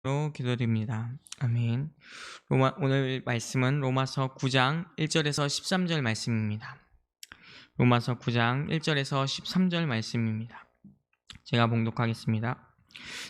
로 기도드립니다. 아멘. 오늘 말씀은 로마서 9장 1절에서 13절 말씀입니다. 로마서 9장 1절에서 13절 말씀입니다. 제가 봉독하겠습니다.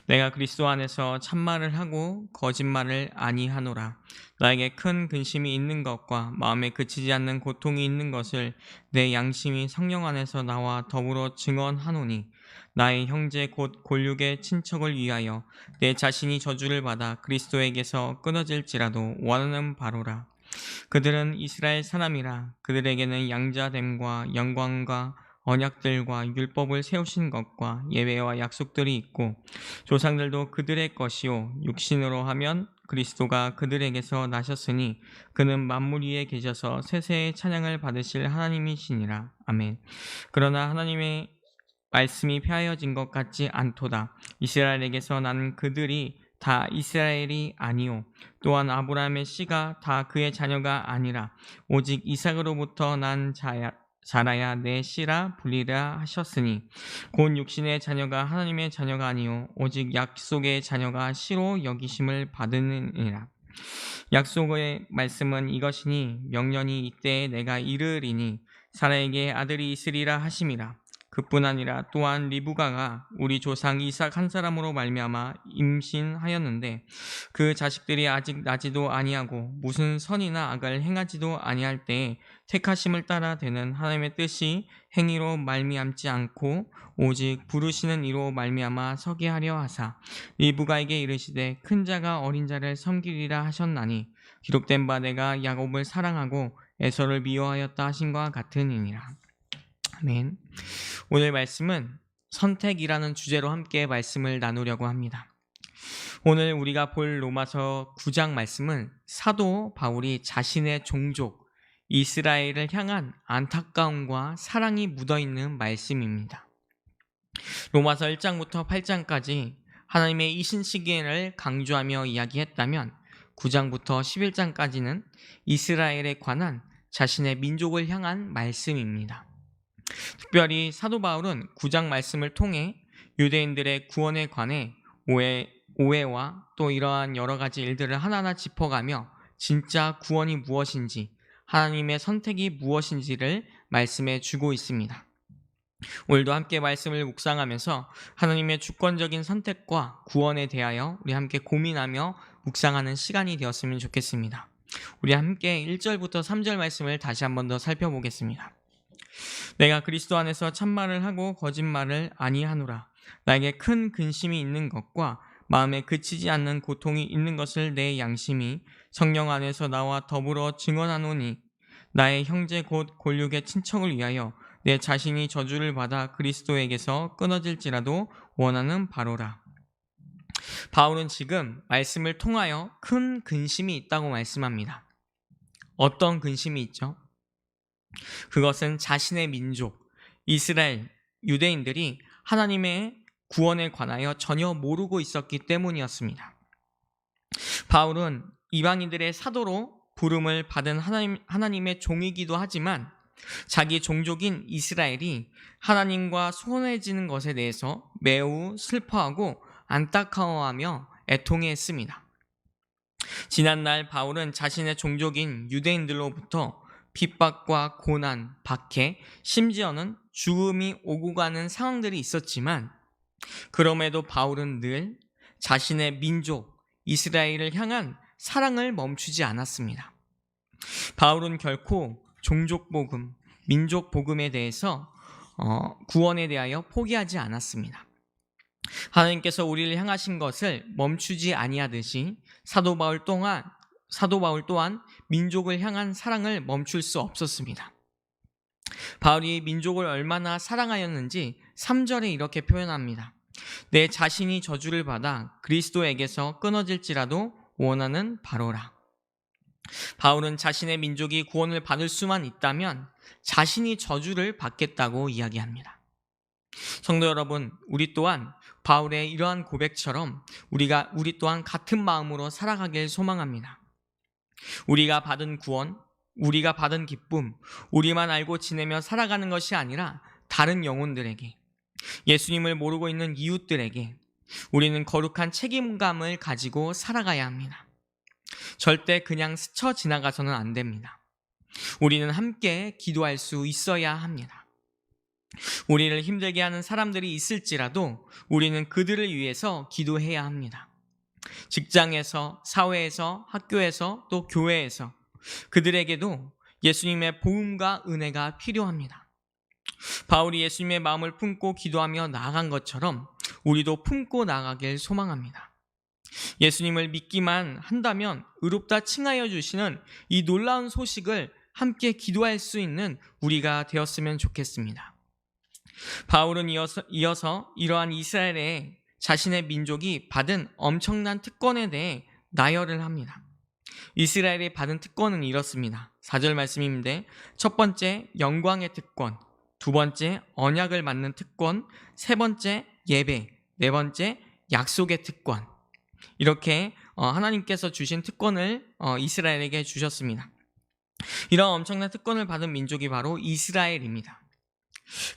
내가 그리스도 안에서 참말을 하고 거짓말을 아니하노라. 나에게 큰 근심이 있는 것과 마음에 그치지 않는 고통이 있는 것을 내 양심이 성령 안에서 나와 더불어 증언하노니, 나의 형제 곧 골육의 친척을 위하여 내 자신이 저주를 받아 그리스도에게서 끊어질지라도 원하는 바로라. 그들은 이스라엘 사람이라. 그들에게는 양자됨과 영광과 언약들과 율법을 세우신 것과 예배와 약속들이 있고, 조상들도 그들의 것이요 육신으로 하면 그리스도가 그들에게서 나셨으니 그는 만물 위에 계셔서 세세의 찬양을 받으실 하나님이시니라. 아멘. 그러나 하나님의 말씀이 폐하여진 것 같지 않도다. 이스라엘에게서 난 그들이 다 이스라엘이 아니요 또한 아브라함의 씨가 다 그의 자녀가 아니라 오직 이삭으로부터 난 자라야 내 씨라 불리라 하셨으니, 곧 육신의 자녀가 하나님의 자녀가 아니요 오직 약속의 자녀가 씨로 여기심을 받으느니라. 약속의 말씀은 이것이니, 명령이 이때에 내가 이르리니 사라에게 아들이 있으리라 하심이라. 그뿐 아니라 또한 리브가가 우리 조상 이삭 한 사람으로 말미암아 임신하였는데, 그 자식들이 아직 나지도 아니하고 무슨 선이나 악을 행하지도 아니할 때에 택하심을 따라 되는 하나님의 뜻이 행위로 말미암지 않고 오직 부르시는 이로 말미암아 서게 하려 하사, 리브가에게 이르시되 큰 자가 어린 자를 섬기리라 하셨나니, 기록된 바 내가 야곱을 사랑하고 에서를 미워하였다 하신과 같으니라. 아멘. 오늘 말씀은 선택이라는 주제로 함께 말씀을 나누려고 합니다. 오늘 우리가 볼 로마서 9장 말씀은 사도 바울이 자신의 종족 이스라엘을 향한 안타까움과 사랑이 묻어있는 말씀입니다. 로마서 1장부터 8장까지 하나님의 이신시계를 강조하며 이야기했다면, 9장부터 11장까지는 이스라엘에 관한 자신의 민족을 향한 말씀입니다. 특별히 사도 바울은 9장 말씀을 통해 유대인들의 구원에 관해 오해와 또 이러한 여러 가지 일들을 하나하나 짚어가며 진짜 구원이 무엇인지, 하나님의 선택이 무엇인지를 말씀해 주고 있습니다. 오늘도 함께 말씀을 묵상하면서 하나님의 주권적인 선택과 구원에 대하여 우리 함께 고민하며 묵상하는 시간이 되었으면 좋겠습니다. 우리 함께 1절부터 3절 말씀을 다시 한 번 더 살펴보겠습니다. 내가 그리스도 안에서 참말을 하고 거짓말을 아니하노라. 나에게 큰 근심이 있는 것과 마음에 그치지 않는 고통이 있는 것을 내 양심이 성령 안에서 나와 더불어 증언하노니, 나의 형제 곧 골육의 친척을 위하여 내 자신이 저주를 받아 그리스도에게서 끊어질지라도 원하는 바로라. 바울은 지금 말씀을 통하여 큰 근심이 있다고 말씀합니다. 어떤 근심이 있죠? 그것은 자신의 민족, 이스라엘, 유대인들이 하나님의 구원에 관하여 전혀 모르고 있었기 때문이었습니다. 바울은 이방인들의 사도로 부름을 받은 하나님의 종이기도 하지만, 자기 종족인 이스라엘이 하나님과 소원해지는 것에 대해서 매우 슬퍼하고 안타까워하며 애통해했습니다. 지난날 바울은 자신의 종족인 유대인들로부터 핍박과 고난, 박해, 심지어는 죽음이 오고 가는 상황들이 있었지만, 그럼에도 바울은 늘 자신의 민족 이스라엘을 향한 사랑을 멈추지 않았습니다. 바울은 결코 종족 복음, 민족 복음에 대해서 구원에 대하여 포기하지 않았습니다. 하나님께서 우리를 향하신 것을 멈추지 아니하듯이 사도 바울 또한 민족을 향한 사랑을 멈출 수 없었습니다. 바울이 민족을 얼마나 사랑하였는지 3절에 이렇게 표현합니다. 내 자신이 저주를 받아 그리스도에게서 끊어질지라도 원하는 바로라. 바울은 자신의 민족이 구원을 받을 수만 있다면 자신이 저주를 받겠다고 이야기합니다. 성도 여러분, 우리 또한 바울의 이러한 고백처럼 우리 또한 같은 마음으로 살아가길 소망합니다. 우리가 받은 구원, 우리가 받은 기쁨, 우리만 알고 지내며 살아가는 것이 아니라 다른 영혼들에게, 예수님을 모르고 있는 이웃들에게, 우리는 거룩한 책임감을 가지고 살아가야 합니다. 절대 그냥 스쳐 지나가서는 안 됩니다. 우리는 함께 기도할 수 있어야 합니다. 우리를 힘들게 하는 사람들이 있을지라도 우리는 그들을 위해서 기도해야 합니다. 직장에서, 사회에서, 학교에서, 또 교회에서 그들에게도 예수님의 보응과 은혜가 필요합니다. 바울이 예수님의 마음을 품고 기도하며 나아간 것처럼 우리도 품고 나아가길 소망합니다. 예수님을 믿기만 한다면 의롭다 칭하여 주시는 이 놀라운 소식을 함께 기도할 수 있는 우리가 되었으면 좋겠습니다. 바울은 이어서 이러한 이스라엘의 자신의 민족이 받은 엄청난 특권에 대해 나열을 합니다. 이스라엘이 받은 특권은 이렇습니다. 4절 말씀인데, 첫 번째 영광의 특권, 두 번째 언약을 맡는 특권, 세 번째 예배, 네 번째 약속의 특권. 이렇게 하나님께서 주신 특권을 이스라엘에게 주셨습니다. 이런 엄청난 특권을 받은 민족이 바로 이스라엘입니다.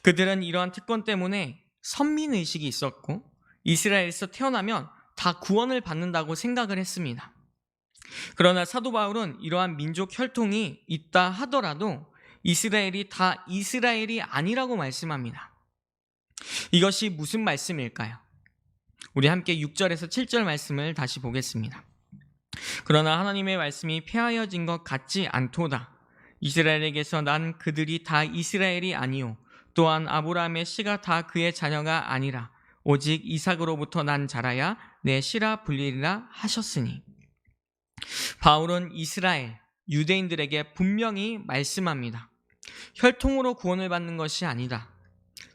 그들은 이러한 특권 때문에 선민의식이 있었고 이스라엘에서 태어나면 다 구원을 받는다고 생각을 했습니다. 그러나 사도 바울은 이러한 민족 혈통이 있다 하더라도 이스라엘이 다 이스라엘이 아니라고 말씀합니다. 이것이 무슨 말씀일까요? 우리 함께 6절에서 7절 말씀을 다시 보겠습니다. 그러나 하나님의 말씀이 폐하여진 것 같지 않도다. 이스라엘에게서 난 그들이 다 이스라엘이 아니요 또한 아브라함의 씨가 다 그의 자녀가 아니라 오직 이삭으로부터 난 자라야 내 씨라 불리리라 하셨으니. 바울은 이스라엘, 유대인들에게 분명히 말씀합니다. 혈통으로 구원을 받는 것이 아니다.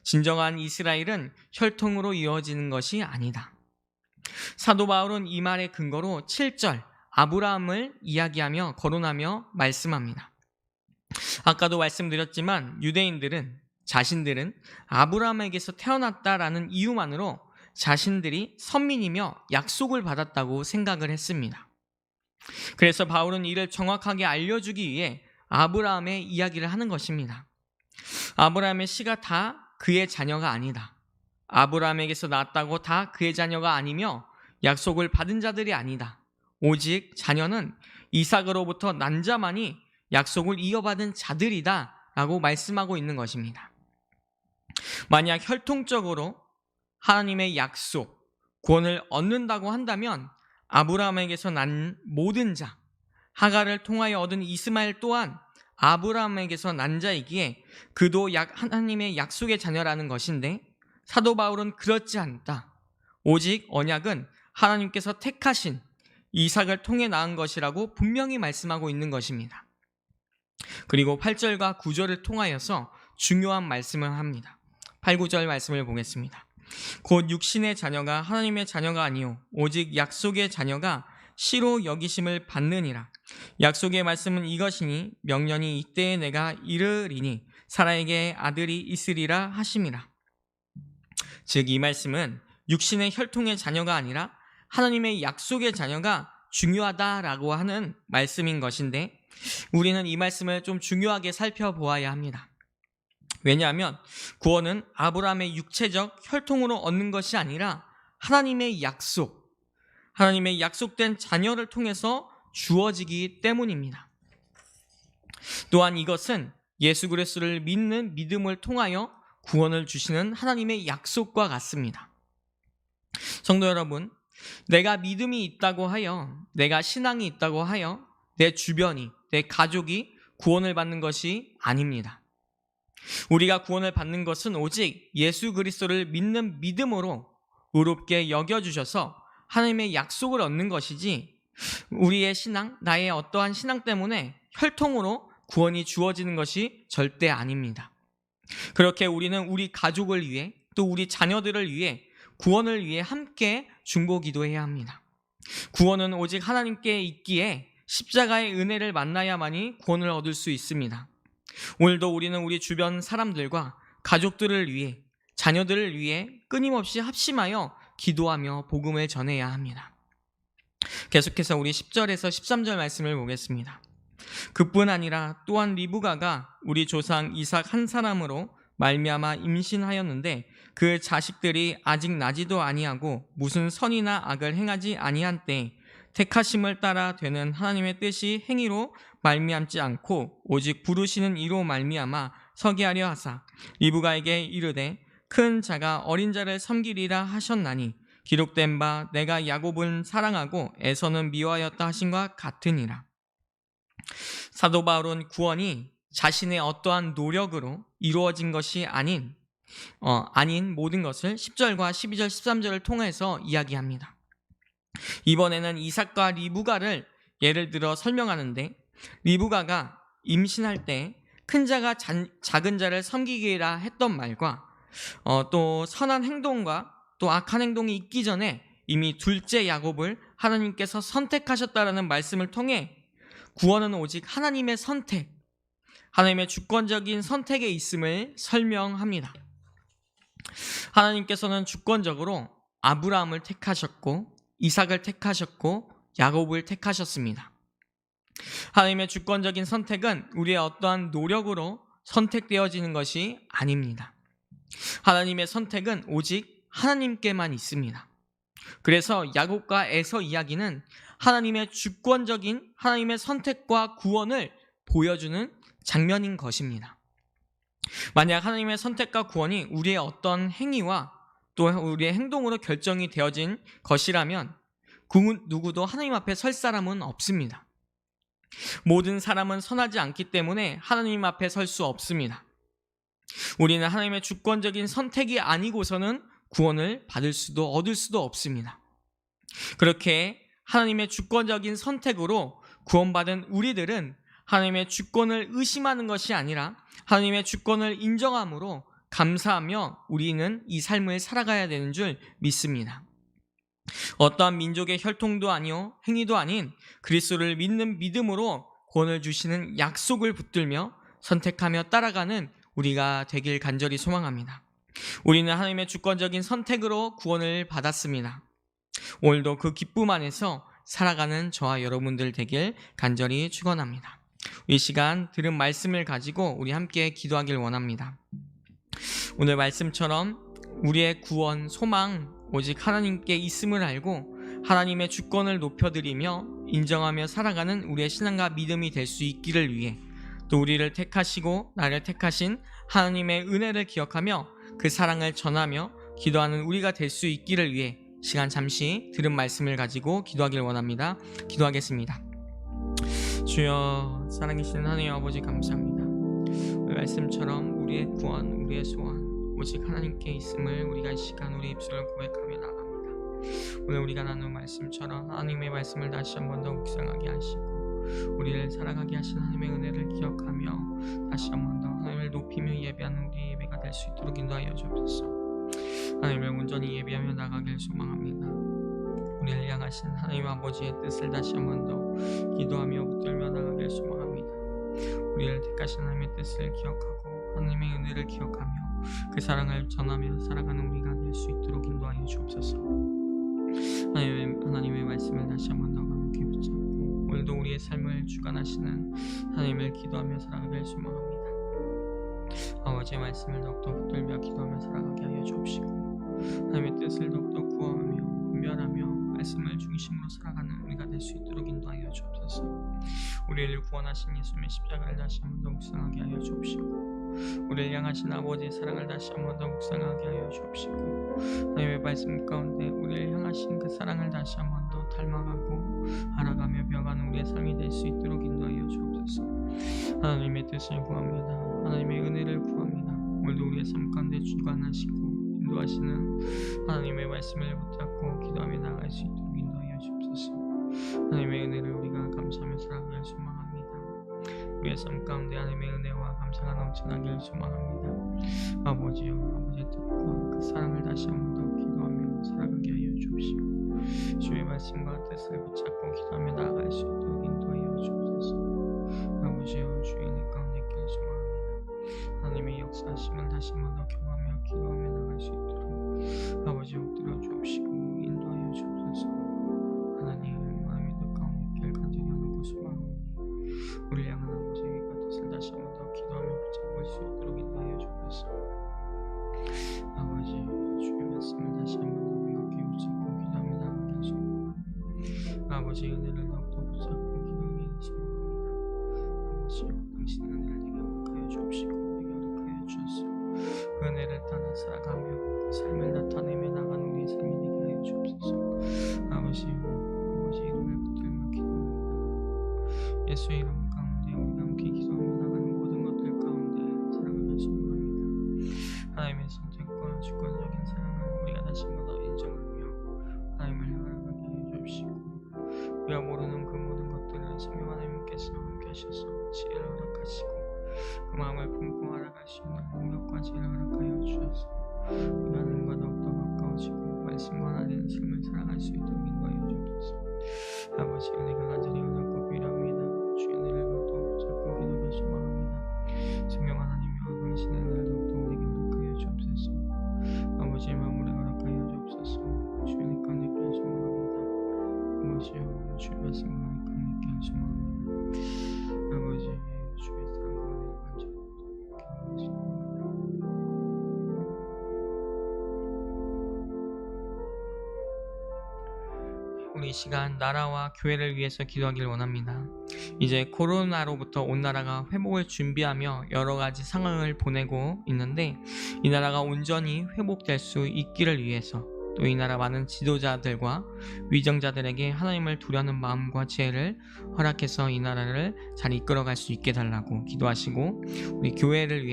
진정한 이스라엘은 혈통으로 이어지는 것이 아니다. 사도 바울은 이 말의 근거로 7절 아브라함을 이야기하며 거론하며 말씀합니다. 아까도 말씀드렸지만 유대인들은 자신들은 아브라함에게서 태어났다라는 이유만으로 자신들이 선민이며 약속을 받았다고 생각을 했습니다. 그래서 바울은 이를 정확하게 알려주기 위해 아브라함의 이야기를 하는 것입니다. 아브라함의 씨가 다 그의 자녀가 아니다. 아브라함에게서 낳았다고 다 그의 자녀가 아니며 약속을 받은 자들이 아니다. 오직 자녀는 이삭으로부터 난 자만이 약속을 이어받은 자들이다 라고 말씀하고 있는 것입니다. 만약 혈통적으로 하나님의 약속, 구원을 얻는다고 한다면 아브라함에게서 난 모든 자, 하갈을 통하여 얻은 이스마엘 또한 아브라함에게서 난 자이기에 그도 하나님의 약속의 자녀라는 것인데 사도 바울은 그렇지 않다. 오직 언약은 하나님께서 택하신 이삭을 통해 낳은 것이라고 분명히 말씀하고 있는 것입니다. 그리고 8절과 9절을 통하여서 중요한 말씀을 합니다. 8, 9절 말씀을 보겠습니다. 곧 육신의 자녀가 하나님의 자녀가 아니요 오직 약속의 자녀가 씨로 여기심을 받느니라. 약속의 말씀은 이것이니 명년이 이때에 내가 이르리니 사라에게 아들이 있으리라 하심이라. 즉 이 말씀은 육신의 혈통의 자녀가 아니라 하나님의 약속의 자녀가 중요하다라고 하는 말씀인 것인데 우리는 이 말씀을 좀 중요하게 살펴보아야 합니다. 왜냐하면 구원은 아브라함의 육체적 혈통으로 얻는 것이 아니라 하나님의 약속, 하나님의 약속된 자녀를 통해서 주어지기 때문입니다. 또한 이것은 예수 그리스도를 믿는 믿음을 통하여 구원을 주시는 하나님의 약속과 같습니다. 성도 여러분, 내가 믿음이 있다고 하여, 내가 신앙이 있다고 하여 내 주변이, 내 가족이 구원을 받는 것이 아닙니다. 우리가 구원을 받는 것은 오직 예수 그리스도를 믿는 믿음으로 의롭게 여겨주셔서 하나님의 약속을 얻는 것이지 우리의 신앙, 나의 어떠한 신앙 때문에 혈통으로 구원이 주어지는 것이 절대 아닙니다. 그렇게 우리는 우리 가족을 위해 또 우리 자녀들을 위해 구원을 위해 함께 중보 기도해야 합니다. 구원은 오직 하나님께 있기에 십자가의 은혜를 만나야만이 구원을 얻을 수 있습니다. 오늘도 우리는 우리 주변 사람들과 가족들을 위해 자녀들을 위해 끊임없이 합심하여 기도하며 복음을 전해야 합니다. 계속해서 우리 10절에서 13절 말씀을 보겠습니다. 그뿐 아니라 또한 리브가가 우리 조상 이삭 한 사람으로 말미암아 임신하였는데 그 자식들이 아직 나지도 아니하고 무슨 선이나 악을 행하지 아니한 때에 택하심을 따라 되는 하나님의 뜻이 행위로 말미암지 않고 오직 부르시는 이로 말미암아 서게 하려 하사 리브가에게 이르되 큰 자가 어린 자를 섬기리라 하셨나니 기록된 바 내가 야곱은 사랑하고 에서는 미워하였다 하신과 같으니라. 사도 바울은 구원이 자신의 어떠한 노력으로 이루어진 것이 아닌 모든 것을 10절과 12절, 13절을 통해서 이야기합니다. 이번에는 이삭과 리브가를 예를 들어 설명하는데, 리브가가 임신할 때 큰 자가 작은 자를 섬기기라 했던 말과 또 선한 행동과 또 악한 행동이 있기 전에 이미 둘째 야곱을 하나님께서 선택하셨다라는 말씀을 통해 구원은 오직 하나님의 선택, 하나님의 주권적인 선택에 있음을 설명합니다. 하나님께서는 주권적으로 아브라함을 택하셨고 이삭을 택하셨고 야곱을 택하셨습니다. 하나님의 주권적인 선택은 우리의 어떠한 노력으로 선택되어지는 것이 아닙니다. 하나님의 선택은 오직 하나님께만 있습니다. 그래서 야곱과 에서 이야기는 하나님의 주권적인 하나님의 선택과 구원을 보여주는 장면인 것입니다. 만약 하나님의 선택과 구원이 우리의 어떤 행위와 또 우리의 행동으로 결정이 되어진 것이라면 그 누구도 하나님 앞에 설 사람은 없습니다. 모든 사람은 선하지 않기 때문에 하나님 앞에 설 수 없습니다. 우리는 하나님의 주권적인 선택이 아니고서는 구원을 받을 수도 얻을 수도 없습니다. 그렇게 하나님의 주권적인 선택으로 구원받은 우리들은 하나님의 주권을 의심하는 것이 아니라 하나님의 주권을 인정함으로 감사하며 우리는 이 삶을 살아가야 되는 줄 믿습니다. 어떠한 민족의 혈통도 아니요 행위도 아닌 그리스도를 믿는 믿음으로 구원을 주시는 약속을 붙들며 선택하며 따라가는 우리가 되길 간절히 소망합니다. 우리는 하나님의 주권적인 선택으로 구원을 받았습니다. 오늘도 그 기쁨 안에서 살아가는 저와 여러분들 되길 간절히 축원합니다. 이 시간 들은 말씀을 가지고 우리 함께 기도하길 원합니다. 오늘 말씀처럼 우리의 구원, 소망 오직 하나님께 있음을 알고 하나님의 주권을 높여드리며 인정하며 살아가는 우리의 신앙과 믿음이 될 수 있기를 위해 또 우리를 택하시고 나를 택하신 하나님의 은혜를 기억하며 그 사랑을 전하며 기도하는 우리가 될 수 있기를 위해 시간 잠시 들은 말씀을 가지고 기도하길 원합니다. 기도하겠습니다. 주여, 살아계신 하나님 아버지 감사합니다. 오늘 말씀처럼 우리의 구원, 우리의 소원 오직 하나님께 있음을 우리가 이 시간 우리 입술을 고백하며 나갑니다. 오늘 우리가 나눈 말씀처럼 하나님의 말씀을 다시 한 번 더 묵상하게 하시고 우리를 살아가게 하신 하나님의 은혜를 기억하며 다시 한 번 더 하나님을 높이며 예배하는 우리의 예배가 될 수 있도록 인도하여 주옵소서. 하나님을 온전히 예배하며 나가길 소망합니다. 우리를 향하신 하나님 아버지의 뜻을 다시 한 번 더 기도하며 붙들며 나가길 소망합니다. 우리를 택하신 하나님의 뜻을 기억하고 하나님의 은혜를 기억하며 그 사랑을 전하며 살아가는 우리가 될 수 있도록 인도하여 주옵소서. 하나님의 말씀을 다시 한 번 더 강하게 붙잡고 오늘도 우리의 삶을 주관하시는 하나님을 기도하며 살아가길 소망합니다. 아버지의 말씀을 더욱더 붙들며 기도하며 살아가게 하여 주옵시고 하나님의 뜻을 더욱더 구하며 분별하며 말씀을 중심으로 살아가는 우리가 될 수 있도록 인도하여 주옵소서. 우리를 구원하신 예수님의 십자가를 다시 한 번 더 묵상하게 하여 주옵시고 우리를 향하신 아버지의 사랑을 다시 한 번 더 묵상하게 하여 주옵시고 하나님의 말씀 가운데 우리를 향하신 그 사랑을 다시 한 번 더 닮아가고 알아가며 배워가는 우리의 삶이 될 수 있도록 인도하여 주옵소서. 하나님의 뜻을 구합니다. 하나님의 은혜를 구합니다. 오늘도 우리의 삶 가운데 주관하시고 인도하시는 하나님의 말씀을 붙잡고 기도하며 나아갈 수 있도록 인도하여 주옵소서. 하나님의 은혜를 우리가 감사하며 살아가길 소망합니다. 우리의 삶 가운데 하나님의 은혜와 감사가 넘쳐나길 소망합니다. 아버지여, 아버지의 뜻과 그 사랑을 다시 한 번 더 기도하며 살아가게 하여 주옵시고 주의 말씀과 뜻을 붙잡고 기도하며 나아갈 수 있도록 인도하여 주옵소서. 아버지여, 주의 은혜 가운데 있기를 소망합니다. 하나님의 역사하심을 다시 한 번 더 경험하며 기도하며 나아갈 수 있도록 아버지 엎드려 주옵시고 인도하여 주옵소서. 하나님의 뜻 가운데 있기를 간절히 하는 소망합니다. 우리를 향한 아버지의 뜻을 다시 한 번 더 기도하며 붙잡을 수 있도록 인도하여 주옵소서. 아버지 은혜를 더욱더 붙잡고 기도하게 소망합니다. 아버지요 당신의 은혜를 내게 허락하여 주옵시고 내게 허락하여 주옵소서. 그 은혜를 따라 살아가며 그 삶을 나타내며 나가는 우리의 삶이 되게 하여 주옵소서. 아버지요 아버지 이름을 붙들며 기도합니다. 예수의 이름 가운데 우리가 함께 기도하며 나가는 모든 것들 가운데 사랑을 소망합니다. 하나님의 선택과 주권적인 사랑을 우리가 다시 한번 인정하며 하나님을 향하게 하여 주옵시고 우리가 모르는 그 모든 것들을 성령 하나님께서 함께 하셔서 지혜를 허락하시고 그 마음을 품고 알아갈 수 있는 능력과 지혜를 허락하여 주셔서 우리가 하나님과 더욱더 가까워지고 말씀과 하나 되는 삶을 살아갈 수 있도록 인도하여 주옵소서. 아버지 은혜가 간절히 어렵고 필요합니다. 주의 은혜를 더욱더 붙잡고 기도하며 소망합니다. 성령 하나님이여 당신의 은혜를 더욱더 우리에게 허락하여 주옵소서. 아버지의 마음을 허락하여 주옵소서. 주의 은혜 가운데 있게 소망합니다. 아버지여 주의 말씀 가운데 있게 소망합니다. 아버지 주의 사랑 가운데 간절히 기도하며 소망합니다. 우리 시간 나라와 교회를 위해서 기도하길 원합니다. 이제 코로나로부터 온 나라가 회복을 준비하며 여러 가지 상황을 보내고 있는데 이 나라가 온전히 회복될 수 있기를 위해서 또 이 나라 많은 지도자들과 위정자들에게 하나님을 두려는 마음과 지혜를 허락해서 이 나라를 잘 이끌어갈 수 있게 달라고 기도하시고 우리 교회를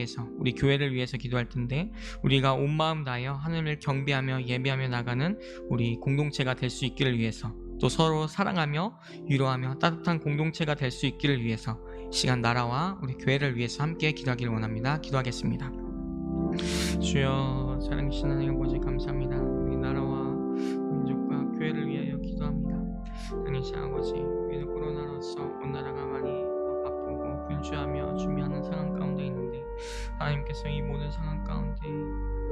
위해서 기도할 텐데 우리가 온 마음 다하여 하나님을 경배하며 예배하며 나가는 우리 공동체가 될 수 있기를 위해서 또 서로 사랑하며 위로하며 따뜻한 공동체가 될 수 있기를 위해서 시간 나라와 우리 교회를 위해서 함께 기도하기를 원합니다. 기도하겠습니다. 주여 사랑하신 하나님 아버지 감사합니다. 우리 나라와 민족과 교회를 위하여 기도합니다. 사랑하신 아버지 우리는 코로나로서 온 나라가 많이 바쁘고 분주하며 준비하는 상황 가운데 있는데 하나님께서 이 모든 상황 가운데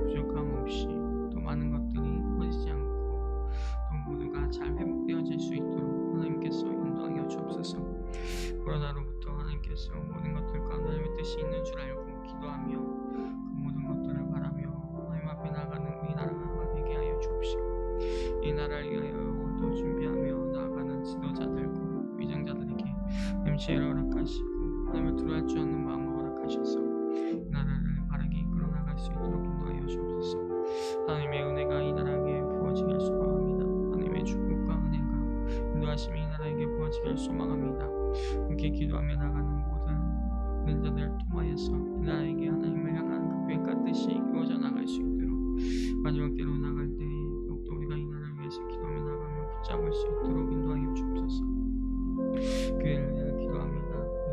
부족함 없이 또 많은 것들이 퍼지지 않고 또 모두가 잘 회복되어질 수 있도록 하나님께서 인도하여 주옵소서. 코로나로부터 하나님께서 모든 것들 가운데 하나님의 뜻이 있는 줄 알고 기도하며 그 모든 것들을 바라며 하나님 앞에 나가는 우리 나라가 되게 하여 주옵시고 이 나라를 위하여 또 준비하며 나아가는 지도자들과 위정자들에게 하나님 지혜를 허락하시고 하나님을 두려워할 줄 아는 마음을 허락하셔서 이 나라를 바르게 이끌어 나갈 수 있도록 인도하여 주옵소서. 하나님의 은혜가 이 나라에게 부어지길 소망합니다. 하나님의 축복과 은혜가 인도하심이 이 나라에게 부어지길 소망합니다. 함께 기도하며 나가는 모든 은자들을 통하여서 이 나라에게 하나님을 향한 그 계획과 뜻이 이루어져 나갈 수 있도록 마지막 때로 나갈 때 더욱더 우리가 이 나라를 위해서 기도하며 나가며 붙잡을 수 있도록 인도하여 주옵소서. 교회를 위해 기도합니다.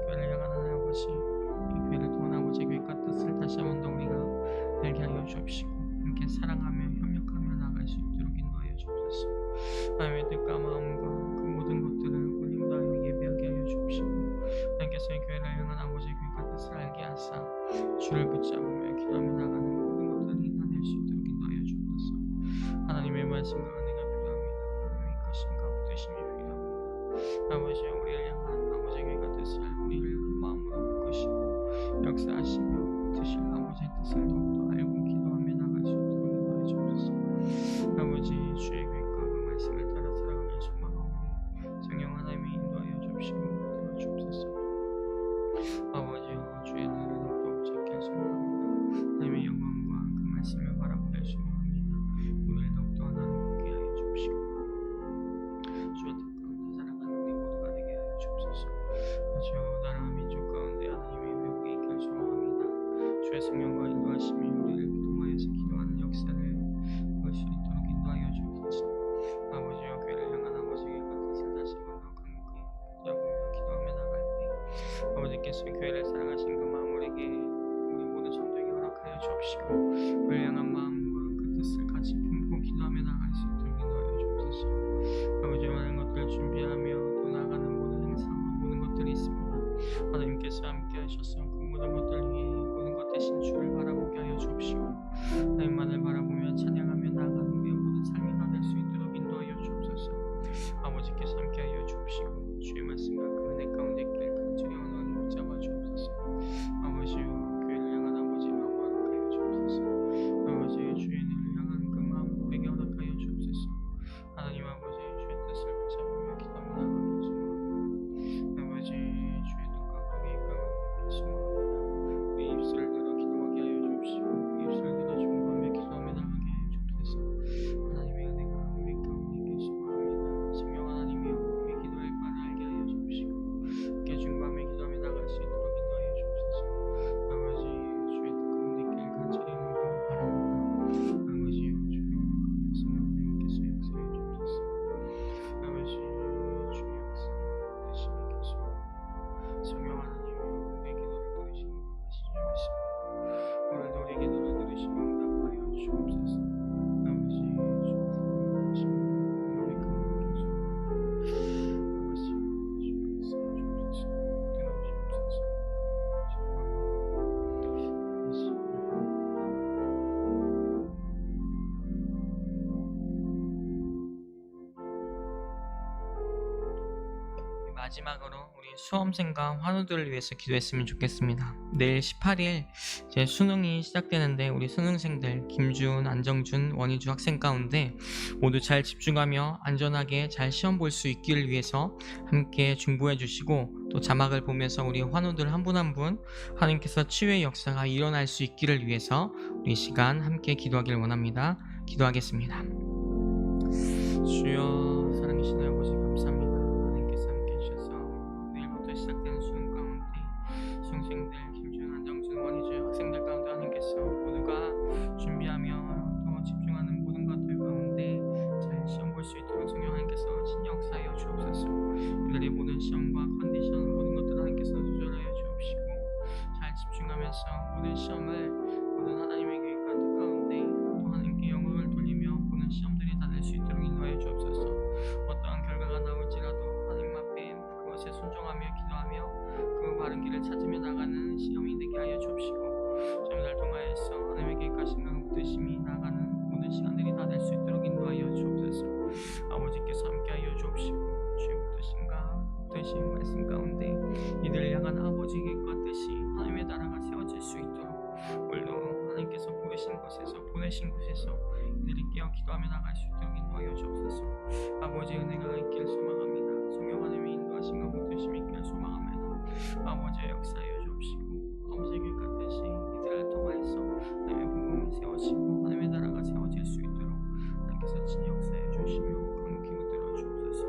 교회를 향한 하나님 아버지 이 교회를 통한 아버지의 계획과 뜻을 다시 한번 더 우리가 알게 하여 주옵시고 함께 사랑하며 협력하며 나갈 수 있도록 인도하여 주옵소서. 하나님의 뜻과 마음과 그 모든 것들을 우리 힘다하여 예배하게 하여 주옵시고 하나님께서 이 교회를 향한 아버지의 계획과 뜻을 알게 하사 주를 붙잡으며 기도하며 나가는 모든 것들이 이뤄낼 수 있도록 인도하여 주옵소서. 하나님의 말씀과 은혜가 필요합니다. 하나님의 이끄심과 붙드심이 필요합니다. 아버지여 우리를 향한 아버지의 계획과 뜻을 우리를 한 마음으로 이끄시고 역사하시며 드실 아버지의 뜻을 더욱더 알고 기도하며 나갈 수 있도록 인도하여 주옵소서. 아버지 주의 계획과 그 말씀을 따라 살아가길 소망하오니 성령 하나님이 인도하여 주옵시고 붙들어 주옵소서. 아버지여 주의 은혜를 더욱더 붙잡길 소망합니다. 하나님의 영광과 그 말씀을 바라보길 소망합니다. 우리를 더욱더 하나님 있게 하여 주옵시고 주의 뜻 가운데 살아가는 우리 모두가 되게 하여 주옵소서. 아버지여 나라와 민족 가운데 하나님의 회복이 있길 소망합니다. 주의 성령과 인도하심이 우리를 통하여서 기도하는 역사를 볼 수 있도록 인도하여 주옵소서. 아버지여 교회를 향한 아버지의 뜻을 다시 한번 더 강력히 붙잡으며 기도하며 나갈 때 아버지께서 교회를 사랑하신 그 마음 우리에게 우리 모든 성도에게 허락하여 주옵시고 교회를 향한 마음과 그 뜻을 같이 품고 기도하며 나갈 수 있도록 인도하여 주옵소서. 아버지 많은 것들을 준비하며 또 나가는 모든 행사와 모든 것들이 있습니다. 하나님께서 함께 하셔서 그 모든 것들 위해 모든 것 대신 주를 바라보게 하여 주옵시고 하나님만을 바라보며 찬양하며 나아가는 우리의 모든 삶이 다 될 수 있도록 인도하여 주옵소서. 아버지께서 함께 하여 주옵시고 주의 말씀과 그 은혜 가운데 있길 간절히 원하는 붙잡아 주옵소서. 아버지여 교회를 향한 아버지의 마음을 허락하여 주옵소서. 아버지의 주인을 향한 그 마음 우리에게 허락하여 주옵소서. 하나님 아버지의 주의 뜻을 붙잡으며 기도하며 마지막으로 우리 수험생과 환우들을 위해서 기도했으면 좋겠습니다. 내일 18일 이제 수능이 시작되는데 우리 수능생들 김준, 안정준, 원희주 학생 가운데 모두 잘 집중하며 안전하게 잘 시험 볼 수 있기를 위해서 함께 중보해 주시고, 또 자막을 보면서 우리 환우들 한 분 한 분 하나님께서 치유의 역사가 일어날 수 있기를 위해서 우리 시간 함께 기도하기를 원합니다. 기도하겠습니다. 주여, 사랑이신 아버지 감사합니다. 하나님께서 함께 해주셔서 내일부터 시작되는 수능 가운데 수험생들 김준, 안정준, 원희주 학생들 가운데 하나님께서 모두가 준비하며 또 집중하는 모든 것들 가운데 잘 시험 볼 수 있도록 성령 하나님께서 친히 역사하여 주옵소서. 이들의 모든 시험과 컨디션 모든 것들 하나님께서 조절하여 주옵시고, 잘 집중하면서 모든 시험을 모든 하나님의 계획과 뜻 가운데 또 하나님께 영광을 돌리며 보는 시험들이 다 될 수 있도록 인도하여 주옵소서. 어떠한 결과가 나올지라도 하나님 앞에 그것에 순종하며 기도하며 그 바른 길을 찾으며 나가는 시험이 되게 하여 주옵시고, 저희를 통하여서 하나님의 계획과 생각을 붙드심이 나가는 모든 시간들이 다 될 수 있도록 인도하여 주옵소서. 아버지께서 함께하여 주옵시고, 주의 붙드신 말씀 가운데 이들을 향한 아버지의 계획과 뜻이 하나님의 나라가 세워질 수 있도록 오늘도 하나님께서 보내신 곳에서 이들이 깨어 기도하며 나갈 수 있도록 인도하여 주옵소서. 아버지의 은혜가 있기를 소망합니다. 성령 하나님의 인도하심과 붙드심이 있기를 소망합니다. 아버지의 역사하여 주옵시고, 아버지의 계획과 뜻이 이들을 통하여서 하나님의 복음이 세워지고 하나님의 나라가 세워질 수 있도록 하나님께서 친히 역사해 주시며 강력히 붙들어 주옵소서.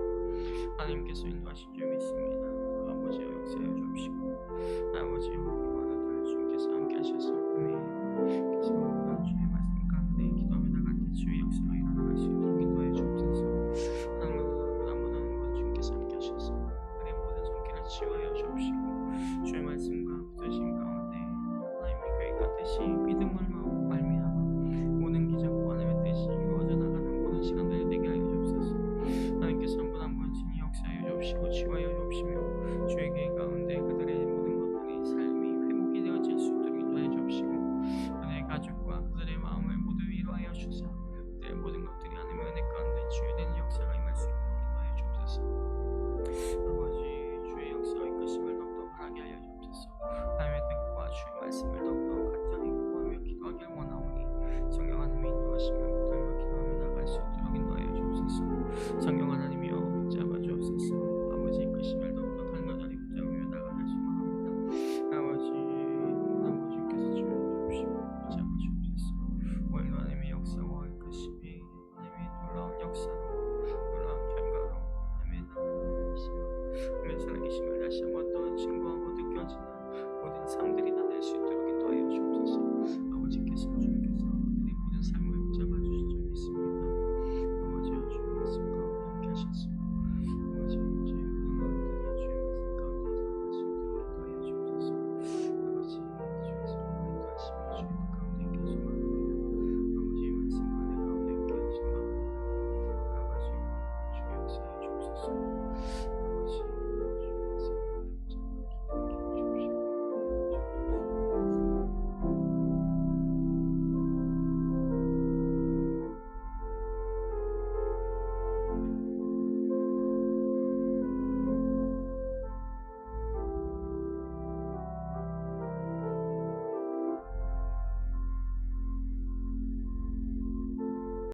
하나님께서 인도하실 줄 믿습니다. 아버지의 역사해 주옵시고, 아버지의 하나님을 주님께서 함께 하셔서 그래서 우리가 주의 말씀 가운데 기도하며 나갈 때 주의 역사가 일어나갈 수 있도록 인도해 주옵소서. 하나님은 한분 주님께서 함께 하셔서 그들의 모든 손길을 치유하여 주옵시고, 주의 말씀과 붙드심 가운데 하나님의 계획과 뜻이 믿음을 말미암아 모든 기적과 하나님의 뜻이 이루어져 나가는 모든 시간들이 되게 하여 주옵소서. 하나님께서 한 분 한 분 친히 역사하여 주옵시고 치유하여 주옵시며, 주의 계획 가운데 그들의 모든 것들이 삶이 회복이 되어질 수 있도록 인도하여 주옵시고, 그들의 가족과 그들의 마음을 모두 위로하여 주사 그들의 모든 것들이 하나님의 은혜 가운데 치유되는 역사가 임할 수 있도록 인도하여 주옵소서. 아버지, 주의 역사와 이끄심을 더욱더 바라게 하여 주옵소서. 하나님의 뜻과 주의 말씀을 더욱더 간절히 구하며 기도하기를 원하오니 성령 하나님의 인도하심을 붙들며 기도하며 나갈 수 있도록 인도하여 주옵소서. 성령 하나님이여 붙잡아 주옵소서. 아버지 이끄심을 더욱더 간절히 붙잡으며 나가길 소망합니다. 아버지, 아버지 주께서 주옵시고 붙잡아 주옵소서. 오늘도 하나님의 역사와 이끄심이 하나님의 놀라운 역사로 놀라운 결과로 하나님의 나오심을 살아계심을 다시 한번 더 증거하고 느껴지는 모든 삶들이 다 될 수 있도록 인도하여 주옵소서. 아버지께서 주님께서 그들의 모든 삶을 붙잡아 주실 줄 믿습니다. 아버지여, 주의 말씀 가운데 함께 하셔서 아버지, 주의 모든 마음들이 주의 말씀 가운데 살아갈 수 있도록 인도하여 주옵소서. 아버지, 주의 성령 인도하심이 주의 뜻 가운데 있게 소망합니다. 아버지의 말씀과 내 가운데 있게 소망합니다. 아버지, 주의 역사해 주옵소서.